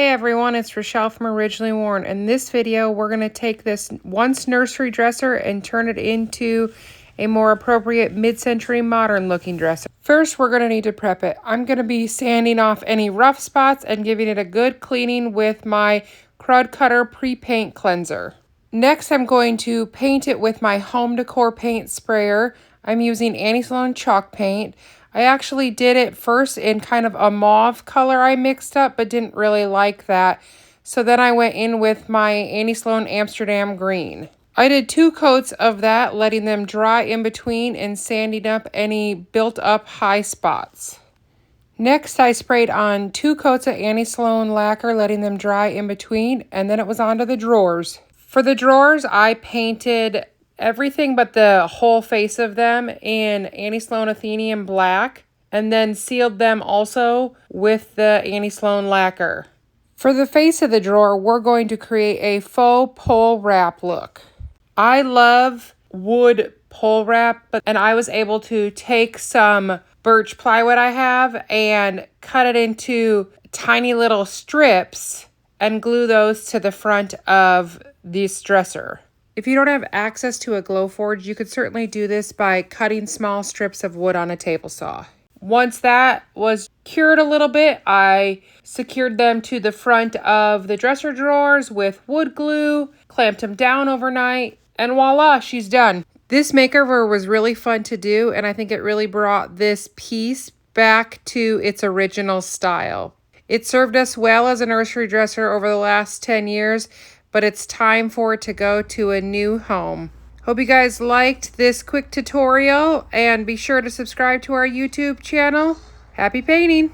Hey everyone, it's Rochelle from Originally Worn. In this video, we're going to take this once nursery dresser and turn it into a more appropriate mid-century modern looking dresser. First, we're going to need to prep it. I'm going to be sanding off any rough spots and giving it a good cleaning with my Crud Cutter pre-paint cleanser. Next, I'm going to paint it with my home decor paint sprayer. I'm using Annie Sloan chalk paint. I actually did it first in kind of a mauve color I mixed up, but didn't really like that. So then I went in with my Annie Sloan Amsterdam green. I did 2 coats of that, letting them dry in between and sanding up any built up high spots. Next, I sprayed on 2 coats of Annie Sloan lacquer, letting them dry in between, and then it was onto the drawers. For the drawers, I painted everything but the whole face of them in Annie Sloan Athenian black, and then sealed them also with the Annie Sloan lacquer. For the face of the drawer, we're going to create a faux pole wrap look. I love wood pole wrap, and I was able to take some birch plywood I have and cut it into tiny little strips and glue those to the front of this dresser. If you don't have access to a Glowforge, you could certainly do this by cutting small strips of wood on a table saw. Once that was cured a little bit, I secured them to the front of the dresser drawers with wood glue, clamped them down overnight, and voila, she's done. This makeover was really fun to do, and I think it really brought this piece back to its original style. It served us well as a nursery dresser over the last 10 years, but it's time for it to go to a new home. Hope you guys liked this quick tutorial, and be sure to subscribe to our YouTube channel. Happy painting!